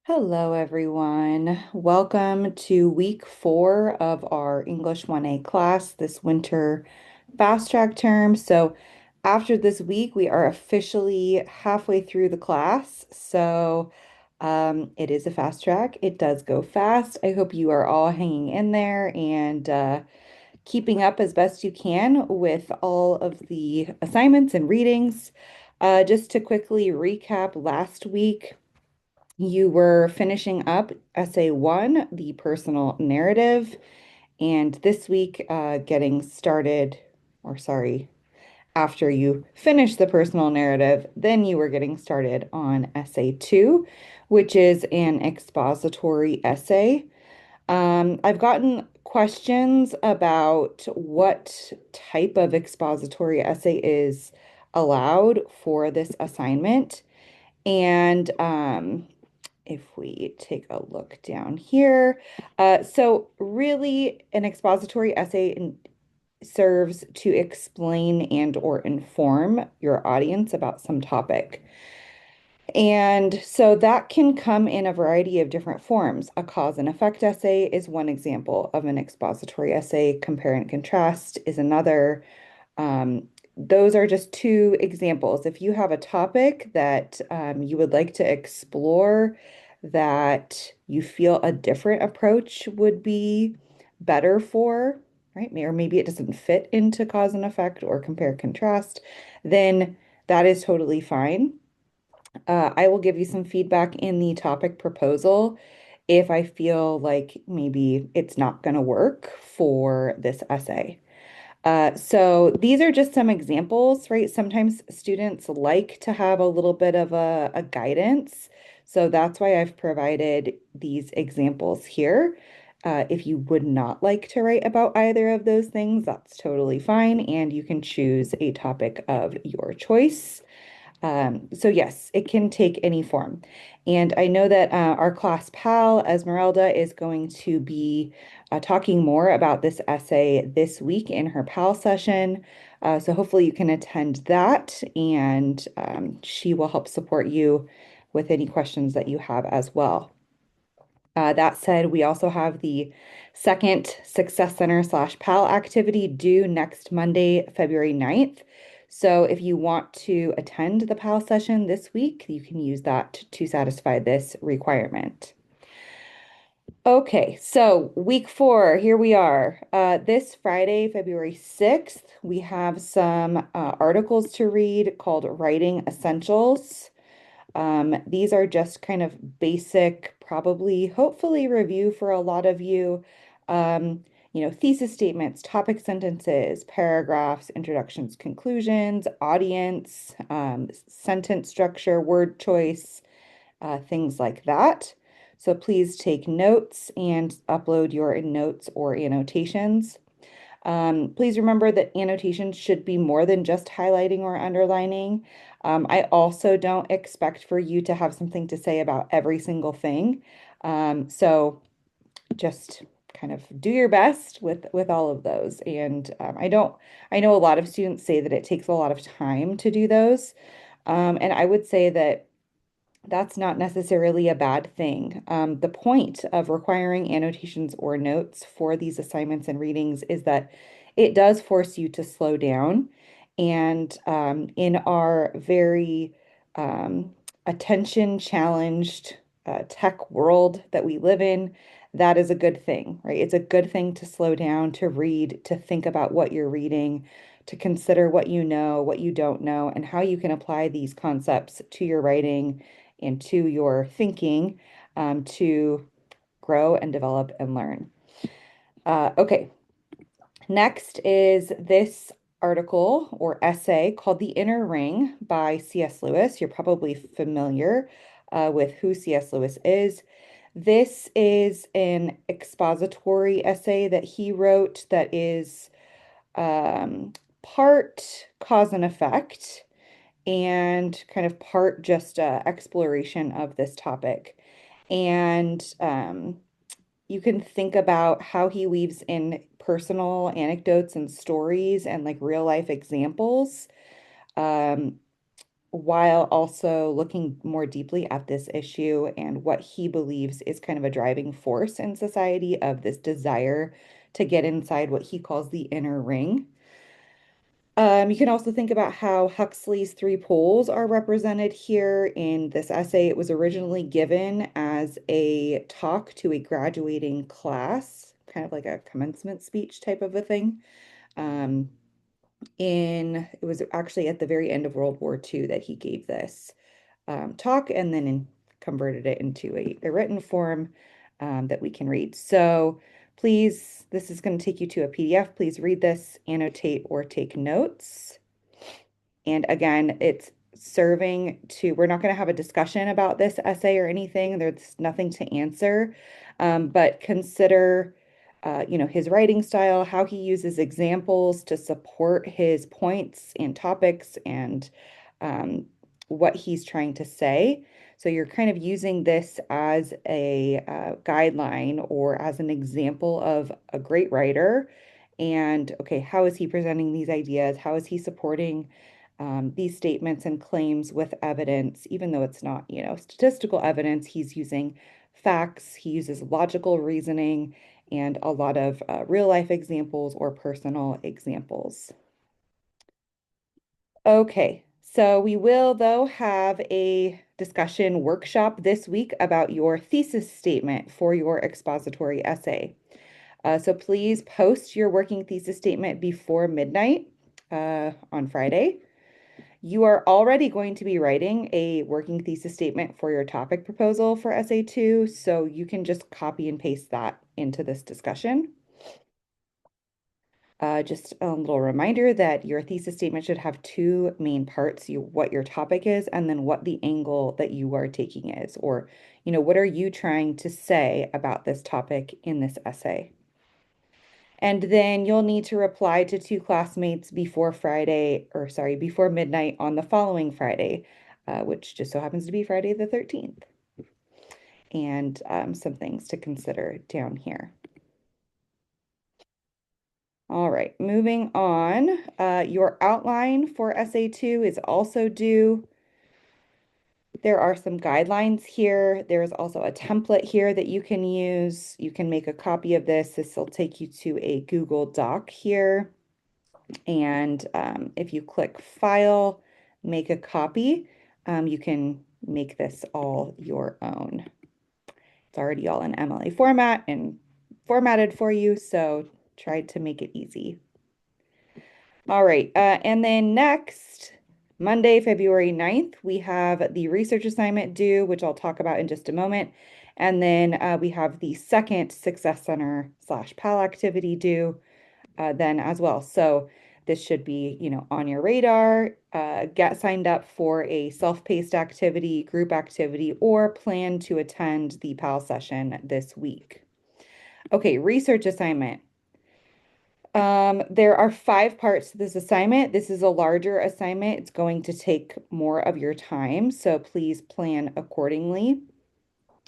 Hello, everyone. Welcome to week 4 of our English 1A class this winter fast track term. So, after this week, we are officially halfway through the class. It is a fast track. It does go fast. I hope you are all hanging in there and keeping up as best you can with all of the assignments and readings. Just to quickly recap last week. You were finishing up Essay 1, the personal narrative, and this week, getting started, or sorry, after you finished the personal narrative, then you were getting started on Essay 2, which is an expository essay. I've gotten questions about what type of expository essay is allowed for this assignment. And if we take a look down here, so really an expository essay serves to explain and or inform your audience about some topic. And so that can come in a variety of different forms. A cause and effect essay is one example of an expository essay. Compare and contrast is another. Those are just two examples. If you have a topic that you would like to explore, that you feel a different approach would be better for, right? Or maybe it doesn't fit into cause and effect or compare contrast, then that is totally fine. I will give you some feedback in the topic proposal if I feel like maybe it's not going to work for this essay. So these are just some examples, right? Sometimes students like to have a little bit of a guidance. So that's why I've provided these examples here. If you would not like to write about either of those things, that's totally fine. And you can choose a topic of your choice. So yes, it can take any form. And I know that our class pal, Esmeralda, is going to be talking more about this essay this week in her pal session. So hopefully you can attend that and she will help support you with any questions that you have as well. That said, we also have the second Success Center slash PAL activity due next Monday, February 9th. So if you want to attend the PAL session this week, you can use that to satisfy this requirement. Okay, so week 4, here we are. This Friday, February 6th, we have some articles to read called Writing Essentials. These are just kind of basic, probably, hopefully review for a lot of you. Thesis statements, topic sentences, paragraphs, introductions, conclusions, audience, sentence structure, word choice, things like that. So please take notes and upload your notes or annotations. Please remember that annotations should be more than just highlighting or underlining. I also don't expect for you to have something to say about every single thing. So just kind of do your best with all of those. And I know a lot of students say that it takes a lot of time to do those. And I would say that that's not necessarily a bad thing. The point of requiring annotations or notes for these assignments and readings is that it does force you to slow down. And in our very attention challenged tech world that we live in, that is a good thing, right? It's a good thing to slow down, to read, to think about what you're reading, to consider what you know, what you don't know, and how you can apply these concepts to your writing and to your thinking to grow and develop and learn. Okay, next is this article or essay called The Inner Ring by C.S. Lewis. You're probably familiar with who C.S. Lewis is. This is an expository essay that he wrote that is part cause and effect and kind of part just exploration of this topic. And you can think about how he weaves in personal anecdotes and stories and like real life examples. Um, while also looking more deeply at this issue and what he believes is kind of a driving force in society of this desire to get inside what he calls the inner ring. You can also think about how Huxley's three poles are represented here in this essay. It was originally given as a talk to a graduating class, kind of like a commencement speech type of a thing. Um, it was actually at the very end of World War II that he gave this talk and then converted it into a written form that we can read. So please, this is going to take you to a PDF. Please read this, annotate, or take notes. And again, it's serving to, we're not going to have a discussion about this essay or anything. There's nothing to answer, but consider, his writing style, how he uses examples to support his points and topics and um, what he's trying to say. So you're kind of using this as a guideline or as an example of a great writer. And okay, how is he presenting these ideas? How is he supporting these statements and claims with evidence, even though it's not, statistical evidence, he's using facts, he uses logical reasoning, and a lot of real life examples or personal examples. Okay, so we will, though, have a discussion workshop this week about your thesis statement for your expository essay. So please post your working thesis statement before midnight on Friday. You are already going to be writing a working thesis statement for your topic proposal for essay 2, so you can just copy and paste that into this discussion. Just a little reminder that your thesis statement should have two main parts, what your topic is, and then what the angle that you are taking is, or, what are you trying to say about this topic in this essay? And then you'll need to reply to two classmates before Friday, or sorry, before midnight on the following Friday, which just so happens to be Friday the 13th. And some things to consider down here. All right, moving on. Your outline for essay 2 is also due. There are some guidelines here. There is also a template here that you can use. You can make a copy of this. This will take you to a Google Doc here. And if you click File, Make a Copy, you can make this all your own. It's already all in MLA format and formatted for you, so try to make it easy. All right, and then next, Monday, February 9th, we have the research assignment due, which I'll talk about in just a moment. And then we have the second Success Center / PAL activity due then as well. So this should be, on your radar. Get signed up for a self-paced activity, group activity, or plan to attend the PAL session this week. Okay, research assignment. There are 5 parts to this assignment. This is a larger assignment. It's going to take more of your time, so please plan accordingly.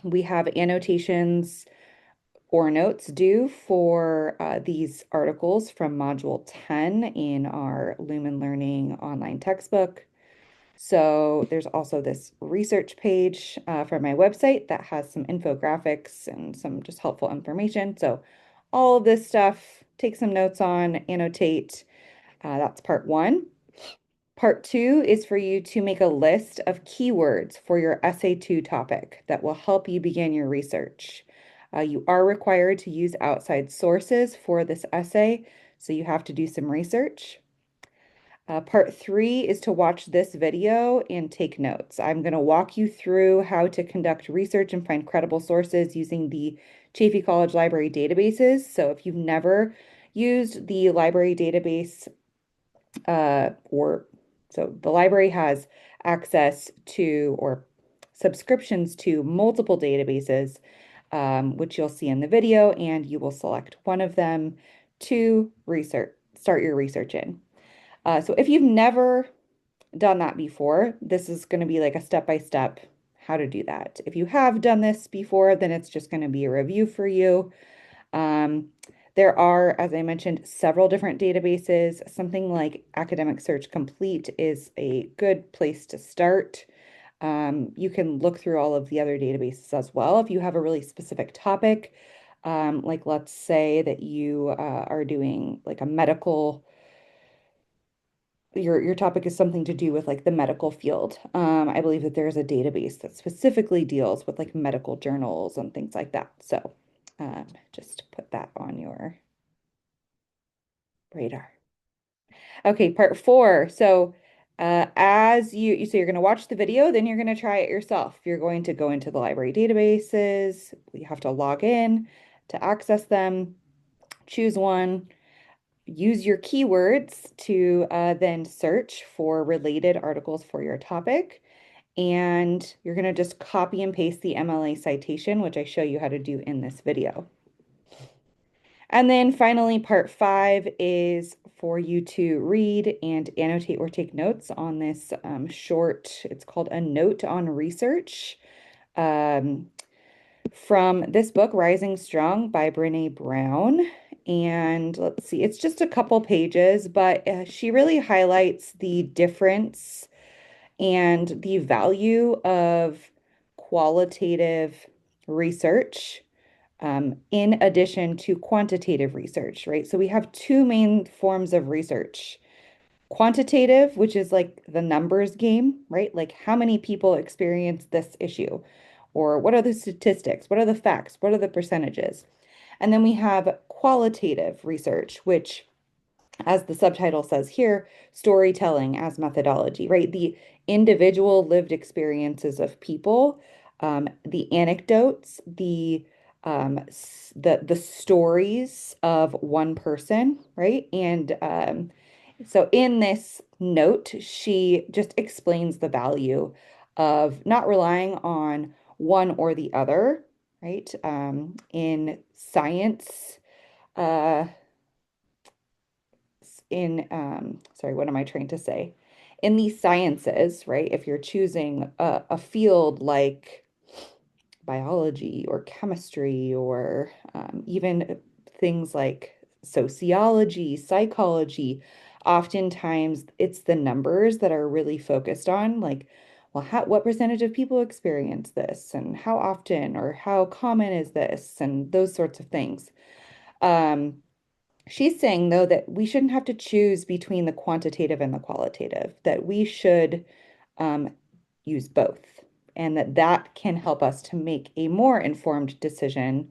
We have annotations or notes due for these articles from Module 10 in our Lumen Learning online textbook. So there's also this research page from my website that has some infographics and some just helpful information. So all of this stuff, take some notes on, annotate. That's part 1. Part 2 is for you to make a list of keywords for your essay 2 topic that will help you begin your research. You are required to use outside sources for this essay, so you have to do some research. Part 3 is to watch this video and take notes. I'm going to walk you through how to conduct research and find credible sources using the Chaffey College Library databases. So if you've never used the library database, so the library has access to or subscriptions to multiple databases, which you'll see in the video, and you will select one of them to start your research in. So if you've never done that before, this is going to be like a step-by-step how to do that. If you have done this before, then it's just going to be a review for you. There are, as I mentioned, several different databases. Something like Academic Search Complete is a good place to start. You can look through all of the other databases as well if you have a really specific topic. Like let's say that you are doing like a medical, your topic is something to do with like the medical field. I believe that there's a database that specifically deals with like medical journals and things like that. So just put that on your radar. Okay, part four. So as so you're going to watch the video, then you're going to try it yourself. You're going to go into the library databases. You have to log in to access them, choose one, use your keywords to then search for related articles for your topic. And you're going to just copy and paste the MLA citation, which I show you how to do in this video. And then finally, part five is for you to read and annotate or take notes on this short, it's called A Note on Research, um, from this book, Rising Strong by Brene Brown. And let's see, it's just a couple pages, but she really highlights the difference and the value of qualitative research in addition to quantitative research, right? So we have two main forms of research. Quantitative, which is like the numbers game, right? Like how many people experience this issue, or what are the statistics? What are the facts? What are the percentages? And then we have qualitative research, which, as the subtitle says here, storytelling as methodology, right? The individual lived experiences of people, the anecdotes, the stories of one person, right? And so in this note, she just explains the value of not relying on one or the other, right? In science, uh, sorry, what am I trying to say? In these sciences, right? If you're choosing a field like biology or chemistry or even things like sociology, psychology, oftentimes it's the numbers that are really focused on, like, well, what percentage of people experience this and how often or how common is this and those sorts of things. Um, She's saying, though, that we shouldn't have to choose between the quantitative and the qualitative, that we should um, use both, and that can help us to make a more informed decision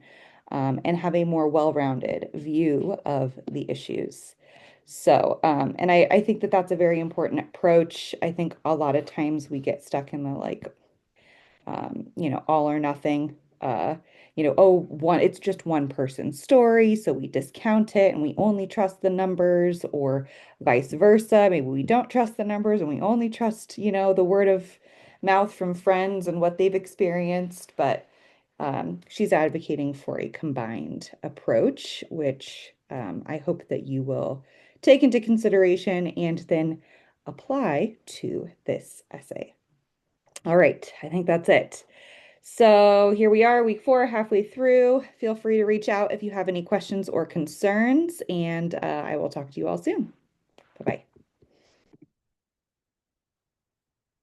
and have a more well-rounded view of the issues. So, and I think that that's a very important approach. I think a lot of times we get stuck in the like all or nothing. Oh, it's just one person's story, so we discount it and we only trust the numbers, or vice versa. Maybe we don't trust the numbers and we only trust, the word of mouth from friends and what they've experienced. But she's advocating for a combined approach, which I hope that you will take into consideration and then apply to this essay. All right, I think that's it. So here we are, week four, halfway through. Feel free to reach out if you have any questions or concerns, and I will talk to you all soon. Bye-bye.